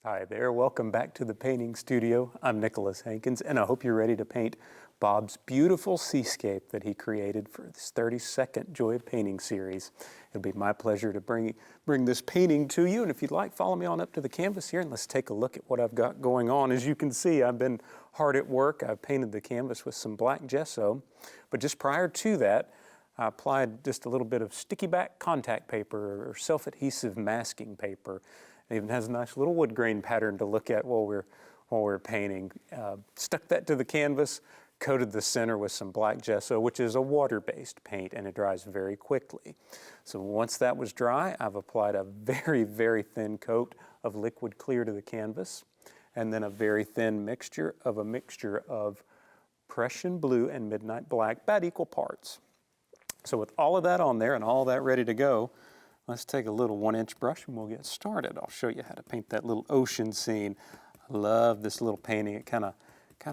Hi there, welcome back to the painting studio. I'm Nicholas Hankins, and I hope you're ready to paint Bob's beautiful seascape that he created for this 32nd Joy of Painting series. It'll be my pleasure to bring this painting to you, and if you'd like, follow me on up to the canvas here and let's take a look at what I've got going on. As you can see, I've been hard at work. I've painted the canvas with some black gesso, but just prior to that, I applied just a little bit of sticky back contact paper or self-adhesive masking paper. It even has a nice little wood grain pattern to look at while we're painting. Stuck that to the canvas, coated the center with some black gesso, which is a water-based paint, and it dries very quickly. So once that was dry, I've applied a very, very thin coat of liquid clear to the canvas, and then a very thin mixture of Prussian blue and midnight black, about equal parts. So with all of that on there and all that ready to go, let's take a little 1-inch brush and we'll get started. I'll show you how to paint that little ocean scene. I love this little painting. It kind of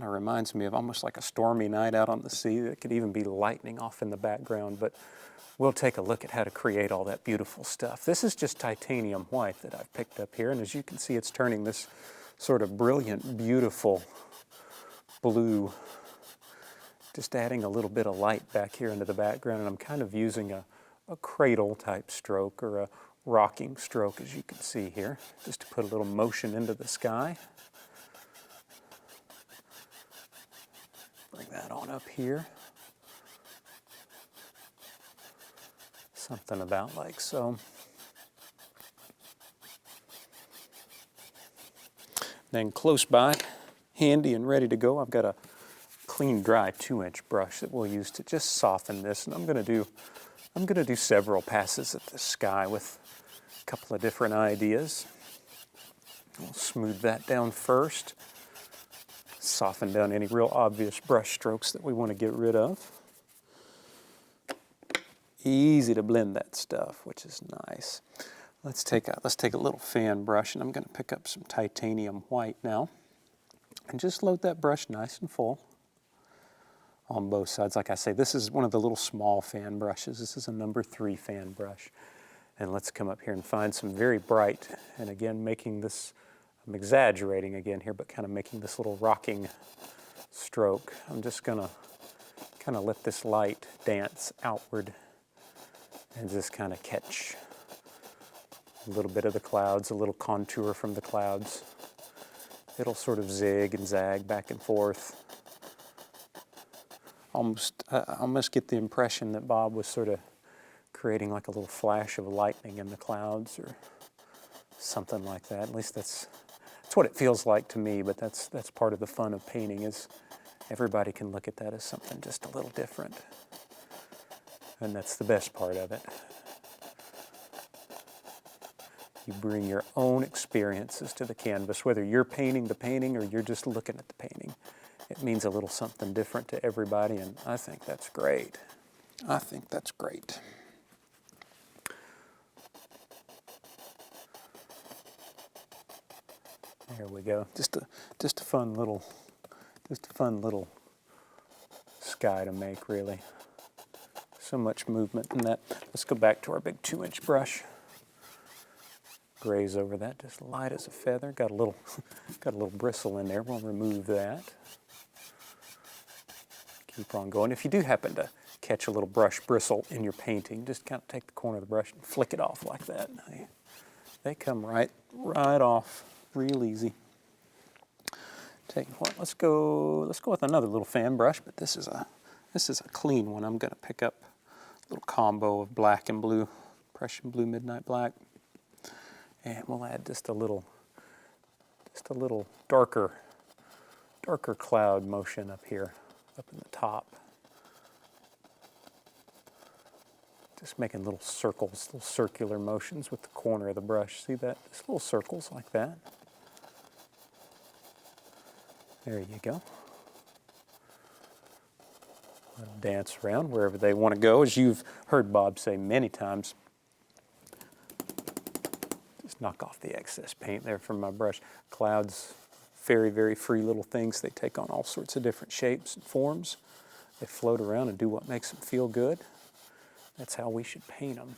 reminds me of almost like a stormy night out on the sea. It could even be lightning off in the background, but we'll take a look at how to create all that beautiful stuff. This is just titanium white that I've picked up here, and as you can see, it's turning this sort of brilliant, beautiful blue, just adding a little bit of light back here into the background, and I'm kind of using a cradle type stroke or a rocking stroke, as you can see here, just to put a little motion into the sky. Bring that on up here. Something about like so. Then close by, handy and ready to go, I've got a clean, dry 2-inch brush that we'll use to just soften this, and I'm going to do several passes at the sky with a couple of different ideas. We'll smooth that down first, soften down any real obvious brush strokes that we want to get rid of. Easy to blend that stuff, which is nice. Let's take a little fan brush, and I'm going to pick up some titanium white now, and just load that brush nice and full on both sides. Like I say, this is one of the little small fan brushes. This is a number 3 fan brush. And let's come up here and find some very bright, and again, making this, I'm exaggerating again here, but kind of making this little rocking stroke. I'm just gonna kind of let this light dance outward and just kind of catch a little bit of the clouds, a little contour from the clouds. It'll sort of zig and zag back and forth. I almost get the impression that Bob was sort of creating like a little flash of lightning in the clouds or something like that. At least that's what it feels like to me, but that's part of the fun of painting, is everybody can look at that as something just a little different. And that's the best part of it. You bring your own experiences to the canvas, whether you're painting the painting or you're just looking at the painting. It means a little something different to everybody, and I think that's great. I think that's great. There we go. Just a fun little sky to make, really. So much movement in that. Let's go back to our big 2-inch brush. Graze over that, just light as a feather. Got a little bristle in there. We'll remove that. Keep on going. If you do happen to catch a little brush bristle in your painting, just kind of take the corner of the brush and flick it off like that. They come right off, real easy. Let's go with another little fan brush, but this is a clean one. I'm going to pick up a little combo of black and blue, Prussian blue, midnight black, and we'll add just a little darker cloud motion up here. Up in the top. Just making little circles, little circular motions with the corner of the brush. See that? Just little circles like that. There you go. Let them dance around wherever they want to go. As you've heard Bob say many times, just knock off the excess paint there from my brush. Clouds, very, very free little things. They take on all sorts of different shapes and forms. They float around and do what makes them feel good. That's how we should paint them.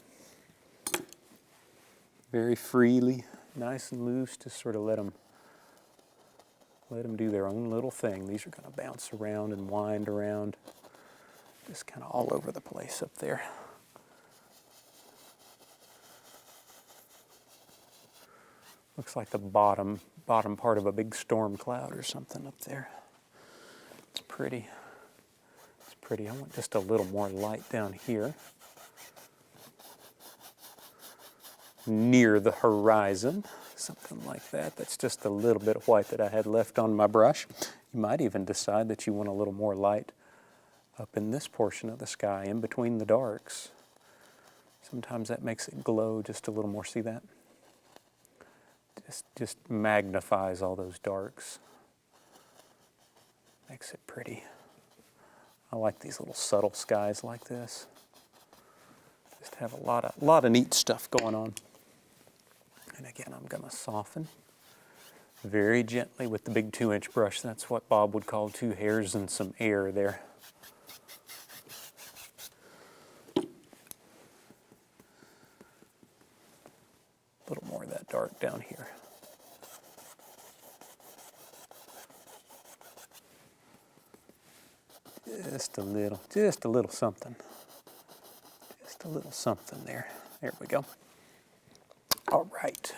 Very freely, nice and loose. Just sort of let them do their own little thing. These are going to bounce around and wind around, just kind of all over the place up there. Looks like the bottom part of a big storm cloud or something up there. It's pretty. It's pretty. I want just a little more light down here, near the horizon, something like that. That's just a little bit of white that I had left on my brush. You might even decide that you want a little more light up in this portion of the sky, in between the darks. Sometimes that makes it glow just a little more. See that? Just magnifies all those darks. Makes it pretty. I like these little subtle skies like this. Just have a lot of neat stuff going on. And again, I'm going to soften very gently with the big 2-inch brush. That's what Bob would call 2 hairs and some air there. A little more of that dark down here. Just a little something. Just a little something there. There we go. All right.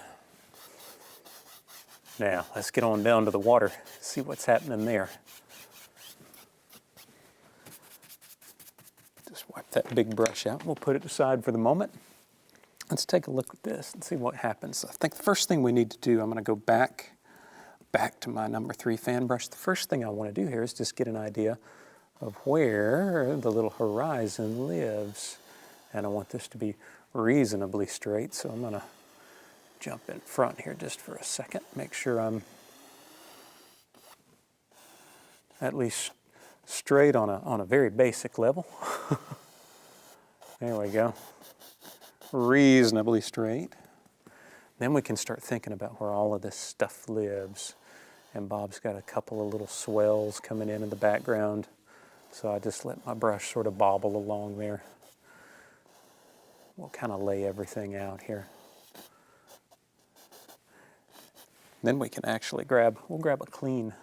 Now, let's get on down to the water, see what's happening there. Just wipe that big brush out. We'll put it aside for the moment. Let's take a look at this and see what happens. I think the first thing we need to do, I'm going to go back to my number 3 fan brush. The first thing I want to do here is just get an idea of where the little horizon lives. And I want this to be reasonably straight, so I'm going to jump in front here just for a second, make sure I'm at least straight on a very basic level. There we go. Reasonably straight. Then we can start thinking about where all of this stuff lives. And Bob's got a couple of little swells coming in the background, so I just let my brush sort of bobble along there. We'll kind of lay everything out here. Then we can actually we'll grab a clean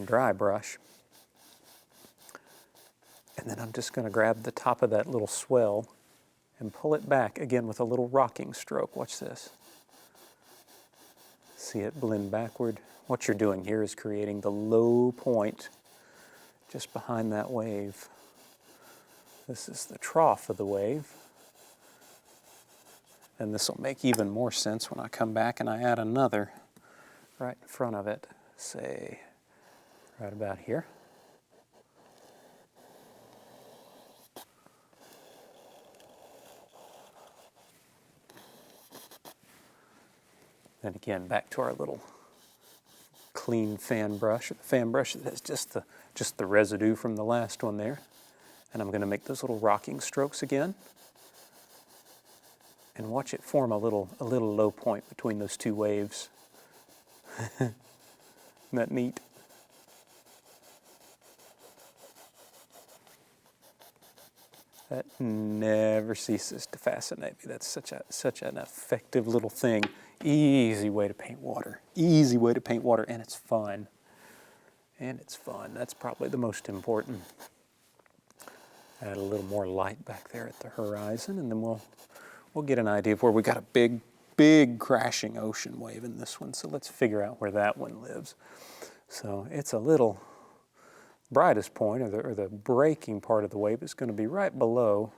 dry brush. And then I'm just going to grab the top of that little swell and pull it back, again with a little rocking stroke. Watch this. See it blend backward? What you're doing here is creating the low point just behind that wave. This is the trough of the wave. And this will make even more sense when I come back and I add another right in front of it, say right about here. Then again, back to our little clean fan brush, that has just the residue from the last one there. And I'm going to make those little rocking strokes again. And watch it form a little low point between those two waves. Isn't that neat? That never ceases to fascinate me. That's such an effective little thing. Easy way to paint water. Easy way to paint water, and it's fun. And it's fun. That's probably the most important. Add a little more light back there at the horizon, and then we'll get an idea of where we got a big crashing ocean wave in this one. So let's figure out where that one lives. So it's a little brightest point, or the breaking part of the wave, is going to be right below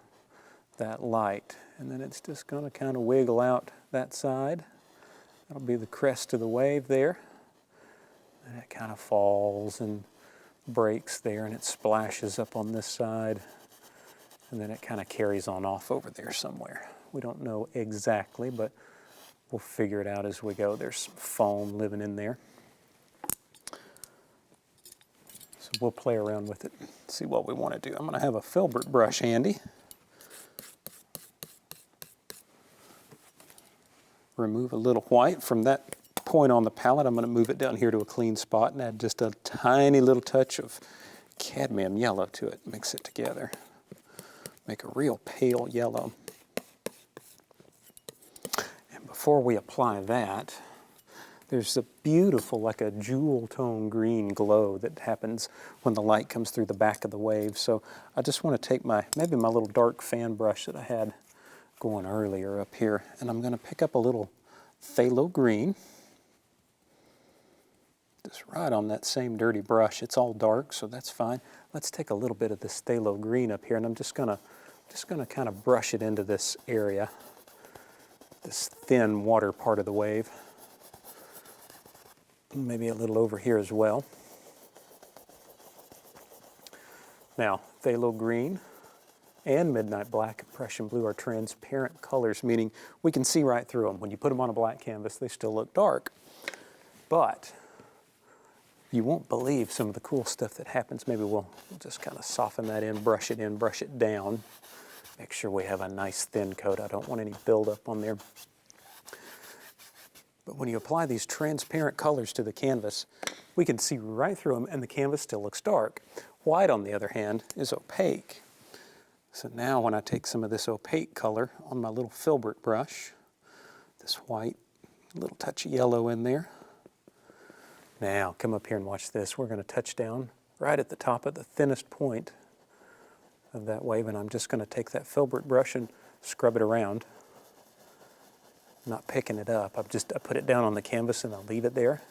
that light. And then it's just going to kind of wiggle out that side. That'll be the crest of the wave there. And it kind of falls and breaks there, and it splashes up on this side. And then it kind of carries on off over there somewhere. We don't know exactly, but we'll figure it out as we go. There's some foam living in there. So we'll play around with it, see what we want to do. I'm going to have a filbert brush handy. Remove a little white from that point on the palette. I'm going to move it down here to a clean spot and add just a tiny little touch of cadmium yellow to it. Mix it together. Make a real pale yellow. before we apply that, there's a beautiful, like a jewel tone green glow that happens when the light comes through the back of the wave. So I just want to take maybe my little dark fan brush that I had going earlier up here, and I'm going to pick up a little phthalo green. Just right on that same dirty brush. It's all dark, so that's fine. Let's take a little bit of this phthalo green up here, and I'm just gonna kind of brush it into this area, this thin water part of the wave. Maybe a little over here as well. Now, phthalo green and midnight black and Prussian blue are transparent colors, meaning we can see right through them. When you put them on a black canvas, they still look dark. But you won't believe some of the cool stuff that happens. Maybe we'll just kind of soften that in, brush it down. Make sure we have a nice thin coat. I don't want any buildup on there. But when you apply these transparent colors to the canvas, we can see right through them and the canvas still looks dark. White, on the other hand, is opaque. So now when I take some of this opaque color on my little filbert brush, this white, a little touch of yellow in there. Now come up here and watch this. We're going to touch down right at the top of the thinnest point of that wave, and I'm just going to take that filbert brush and scrub it around. Not picking it up. I put it down on the canvas and I leave it there,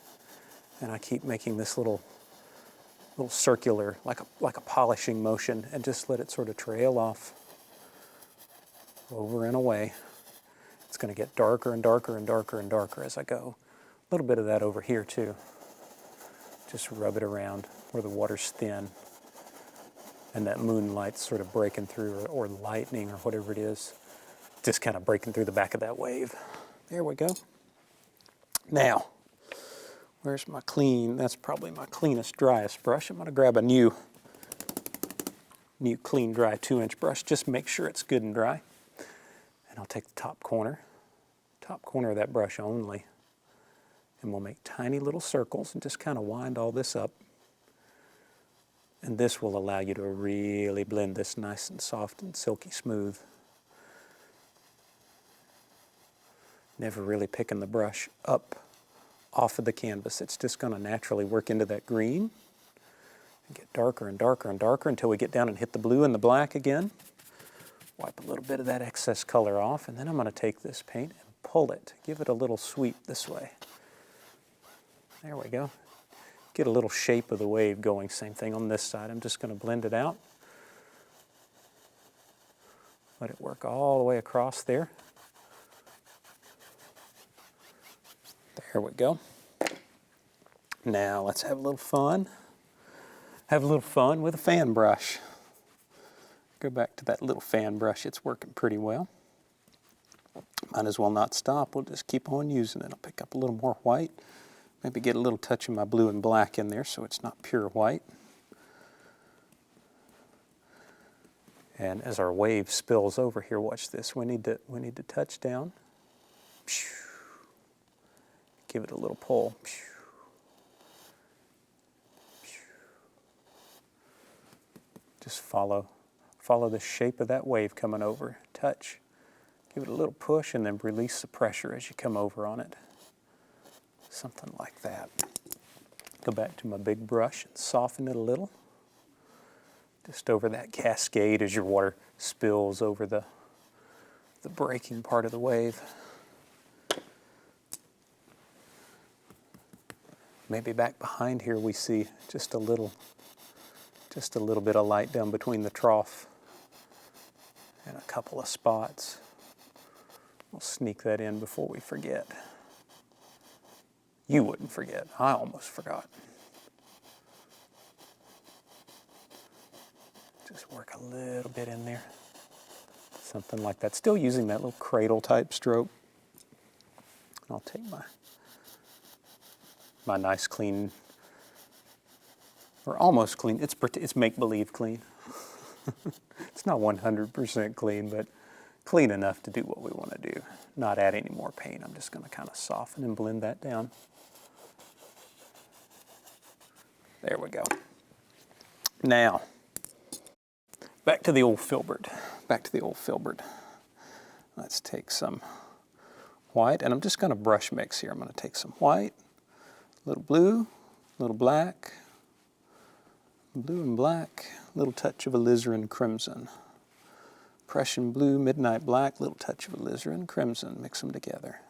and I keep making this little circular, like a polishing motion, and just let it sort of trail off over and away. It's going to get darker and darker and darker and darker as I go. A little bit of that over here too. Just rub it around where the water's thin and that moonlight's sort of breaking through, or lightning or whatever it is, just kind of breaking through the back of that wave. There we go. Now, where's my that's probably my cleanest, driest brush. I'm going to grab a new clean, dry 2-inch brush. Just make sure it's good and dry. And I'll take the top corner of that brush only, and we'll make tiny little circles and just kind of wind all this up. And this will allow you to really blend this nice and soft and silky smooth. Never really picking the brush up off of the canvas. It's just going to naturally work into that green and get darker and darker and darker until we get down and hit the blue and the black again. Wipe a little bit of that excess color off, and then I'm going to take this paint and pull it. Give it a little sweep this way. There we go. Get a little shape of the wave going. Same thing on this side. I'm just going to blend it out. Let it work all the way across there. There we go. Now let's have a little fun. Have a little fun with a fan brush. Go back to that little fan brush. It's working pretty well. Might as well not stop. We'll just keep on using it. I'll pick up a little more white. Maybe get a little touch of my blue and black in there so it's not pure white. And as our wave spills over here, watch this. We need to touch down. Give it a little pull. Just follow the shape of that wave coming over. Touch. Give it a little push and then release the pressure as you come over on it. Something like that. Go back to my big brush and soften it a little. Just over that cascade as your water spills over the breaking part of the wave. Maybe back behind here we see just a little bit of light down between the trough and a couple of spots. We'll sneak that in before we forget. You wouldn't forget. I almost forgot. Just work a little bit in there. Something like that. Still using that little cradle type stroke. I'll take my nice clean, or almost clean. It's make-believe clean. It's not 100% clean, but clean enough to do what we want to do. Not add any more paint. I'm just going to kind of soften and blend that down. There we go. Now, back to the old filbert. Let's take some white, and I'm just going to brush mix here. I'm going to take some white, a little blue, a little black, blue and black, a little touch of alizarin crimson. Prussian blue, midnight black, little touch of alizarin crimson. Mix them together.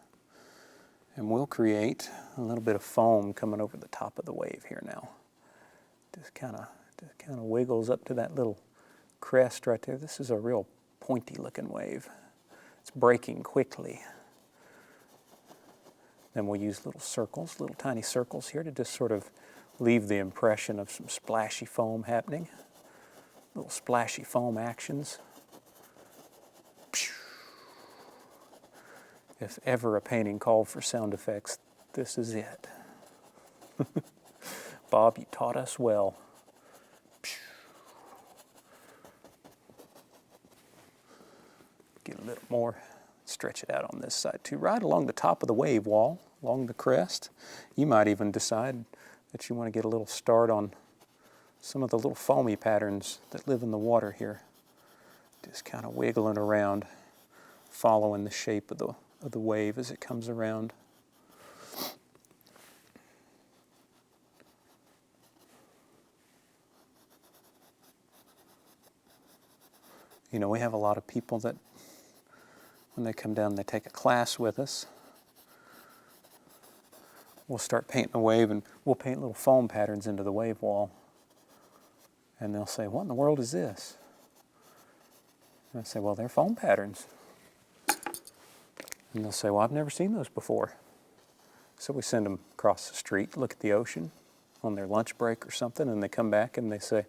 And we'll create a little bit of foam coming over the top of the wave here now. Just kind of wiggles up to that little crest right there. This is a real pointy looking wave. It's breaking quickly. Then we'll use little circles, little tiny circles here to just sort of leave the impression of some splashy foam happening. Little splashy foam actions. If ever a painting called for sound effects, this is it. Bob, you taught us well. Get a little more, stretch it out on this side too. Right along the top of the wave wall, along the crest. You might even decide that you want to get a little start on some of the little foamy patterns that live in the water here. Just kind of wiggling around, following the shape of the wave as it comes around. You know, we have a lot of people that when they come down, they take a class with us. We'll start painting a wave and we'll paint little foam patterns into the wave wall. And they'll say, what in the world is this? And I say, well, they're foam patterns. And they'll say, well, I've never seen those before. So we send them across the street, look at the ocean on their lunch break or something, and they come back and they say,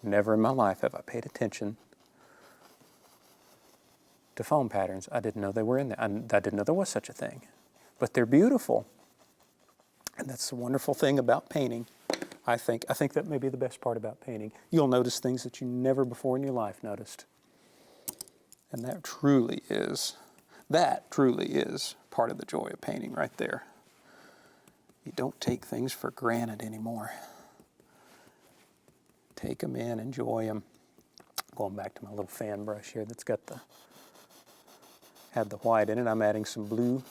never in my life have I paid attention to foam patterns. I didn't know they were in there. I didn't know there was such a thing. But they're beautiful. And that's the wonderful thing about painting. I think that may be the best part about painting. You'll notice things that you never before in your life noticed. And that truly is part of the joy of painting right there. You don't take things for granted anymore. Take them in, enjoy them. Going back to my little fan brush here that's had the white in it. I'm adding some blue,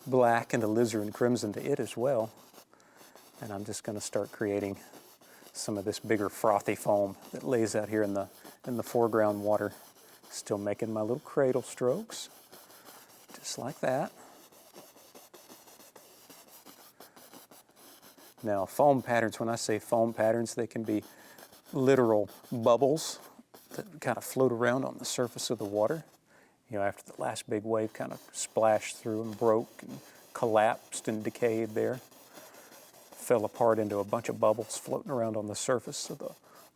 black, and alizarin crimson to it as well. And I'm just going to start creating some of this bigger frothy foam that lays out here in the foreground water. Still making my little cradle strokes, just like that. Now, foam patterns, when I say foam patterns, they can be literal bubbles that kind of float around on the surface of the water. You know, after the last big wave kind of splashed through and broke and collapsed and decayed there, fell apart into a bunch of bubbles floating around on the surface of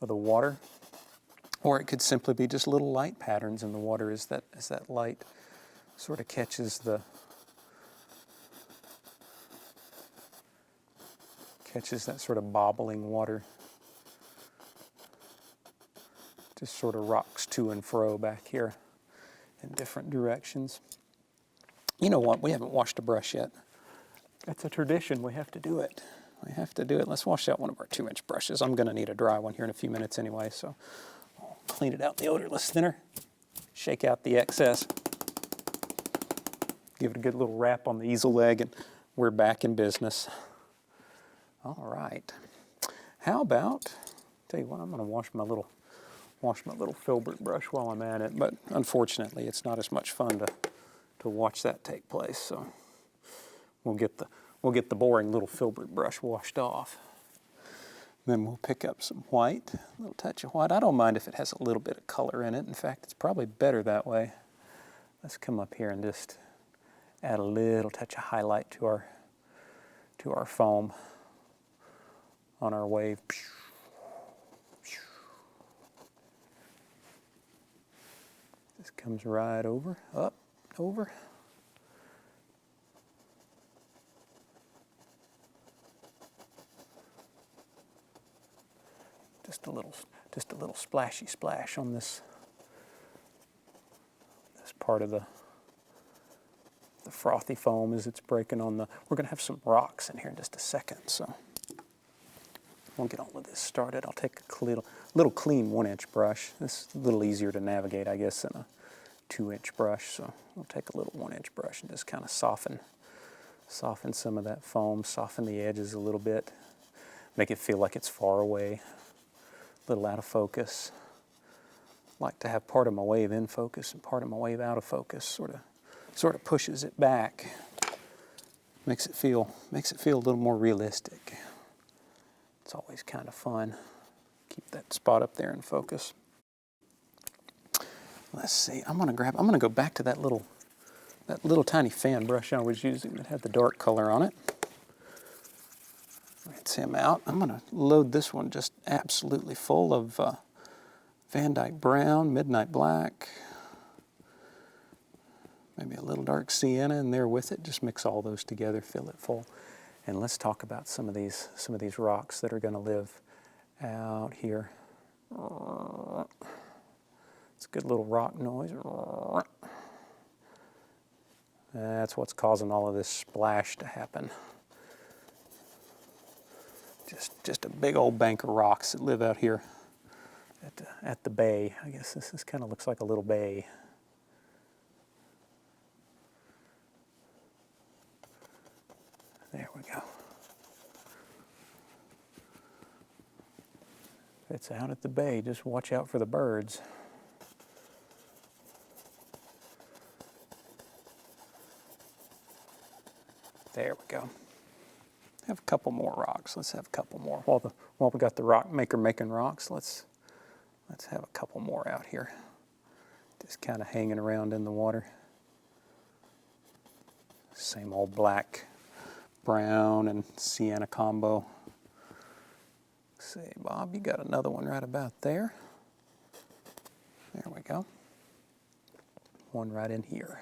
the water. Or it could simply be just little light patterns in the water as that light sort of catches that sort of bobbling water. Just sort of rocks to and fro back here in different directions. You know what? We haven't washed a brush yet. That's a tradition. We have to do it. Let's wash out one of our 2-inch brushes. I'm going to need a dry one here in a few minutes anyway, so I'll clean it out in the odorless thinner, shake out the excess, give it a good little wrap on the easel leg, and we're back in business. All right. How about, tell you what, I'm going to wash my little filbert brush while I'm at it, but unfortunately it's not as much fun to watch that take place, so we'll get the boring little filbert brush washed off. Then we'll pick up some white, a little touch of white. I don't mind if it has a little bit of color in it. In fact, it's probably better that way. Let's come up here and just add a little touch of highlight to our foam on our wave. This comes right over, up, over. Just a little splashy splash on this part of the frothy foam as it's breaking on the. We're going to have some rocks in here in just a second, so we'll get all of this started. I'll take a little clean 1-inch brush. This is a little easier to navigate, I guess, 2-inch brush, so we'll take a little 1-inch brush and just kind of soften some of that foam, soften the edges a little bit, make it feel like it's far away, a little out of focus. Like to have part of my wave in focus and part of my wave out of focus. Sort of pushes it back. Makes it feel a little more realistic. It's always kind of fun. Keep that spot up there in focus. Let's see. I'm gonna go back to that little tiny fan brush I was using that had the dark color on it. Rinse him out. I'm gonna load this one just absolutely full of Van Dyke Brown, Midnight Black, maybe a little dark sienna in there with it. Just mix all those together, fill it full. And let's talk about some of these rocks that are going to live out here. It's a good little rock noise. That's what's causing all of this splash to happen. Just a big old bank of rocks that live out here at the bay. I guess this kind of looks like a little bay. There we go. If it's out at the bay, just watch out for the birds. There we go. Have a couple more rocks. Let's have a couple more. While we got the rock maker making rocks, let's have a couple more out here. Just kind of hanging around in the water. Same old black, brown, and sienna combo. Let's see, Bob, you got another one right about there. There we go. One right in here.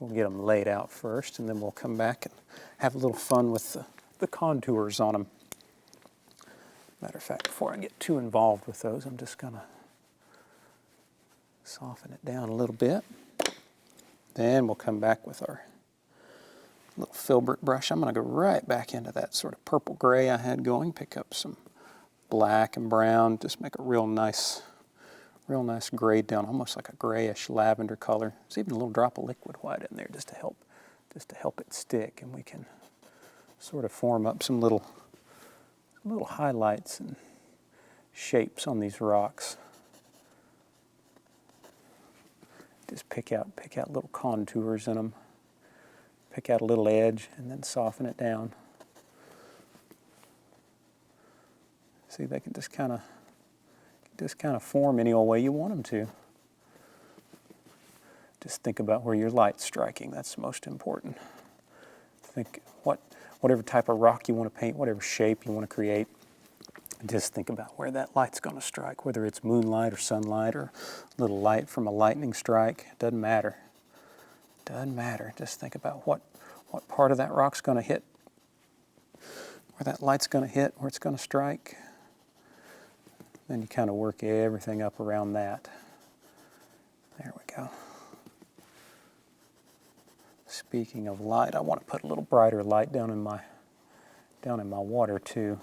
We'll get them laid out first, and then we'll come back and have a little fun with the contours on them. Matter of fact, before I get too involved with those, I'm just going to soften it down a little bit. Then we'll come back with our little filbert brush. I'm going to go right back into that sort of purple gray I had going, pick up some black and brown, just make a real nice grade down, almost like a grayish lavender color. There's even a little drop of liquid white in there just to help it stick, and we can sort of form up some little highlights and shapes on these rocks. Just pick out little contours in them. Pick out a little edge and then soften it down. See, they can just kind of form any old way you want them to. Just think about where your light's striking. That's the most important. Think whatever type of rock you want to paint, whatever shape you want to create, just think about where that light's going to strike, whether it's moonlight or sunlight or a little light from a lightning strike. It doesn't matter. Doesn't matter. Just think about what part of that rock's going to hit, where that light's going to hit, where it's going to strike. Then you kind of work everything up around that. There we go. Speaking of light, I want to put a little brighter light down in my water too.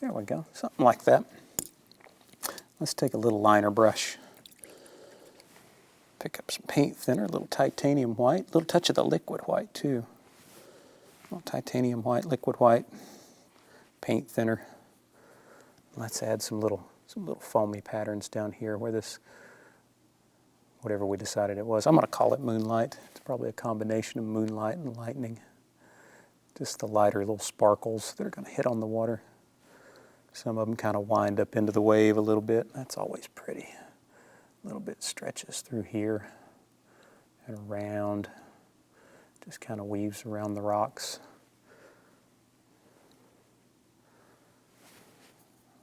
There we go, something like that. Let's take a little liner brush. Pick up some paint thinner, a little titanium white, a little touch of the liquid white too. A little titanium white, liquid white, paint thinner. Let's add some little foamy patterns down here where this, whatever we decided it was. I'm going to call it moonlight. It's probably a combination of moonlight and lightning. Just the lighter little sparkles that are going to hit on the water. Some of them kind of wind up into the wave a little bit. That's always pretty. A little bit stretches through here and around. Just kind of weaves around the rocks.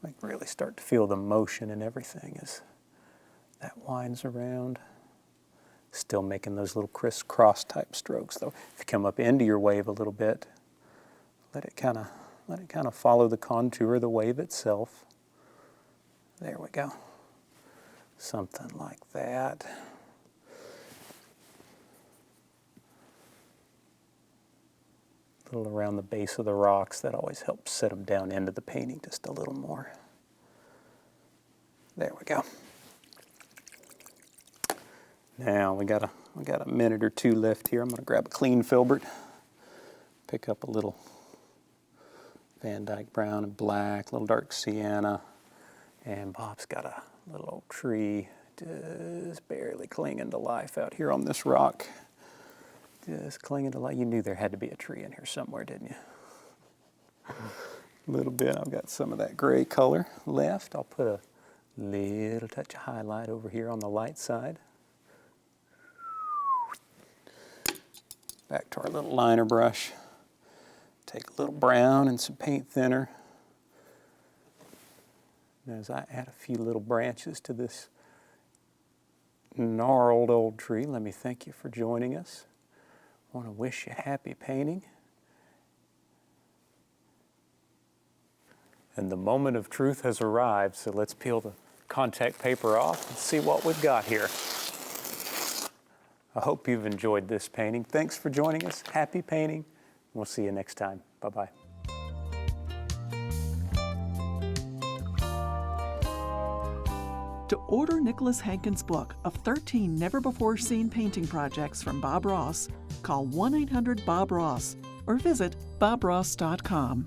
I can really start to feel the motion and everything as that winds around. Still making those little crisscross type strokes though. If you come up into your wave a little bit, let it kind of follow the contour of the wave itself. There we go. Something like that. A little around the base of the rocks, that always helps set them down into the painting just a little more. There we go. Now we got a minute or two left here. I'm going to grab a clean filbert, pick up a little Van Dyke brown and black, a little dark sienna, and Bob's got a little old tree just barely clinging to life out here on this rock. Just clinging to life. You knew there had to be a tree in here somewhere, didn't you? A little bit. I've got some of that gray color left. I'll put a little touch of highlight over here on the light side. Back to our little liner brush. Take a little brown and some paint thinner. And as I add a few little branches to this gnarled old tree, let me thank you for joining us. I want to wish you happy painting. And the moment of truth has arrived, so let's peel the contact paper off and see what we've got here. I hope you've enjoyed this painting. Thanks for joining us. Happy painting. We'll see you next time. Bye-bye. To order Nicholas Hankins' book of 13 never-before-seen painting projects from Bob Ross, call 1-800-BOB-ROSS or visit bobross.com.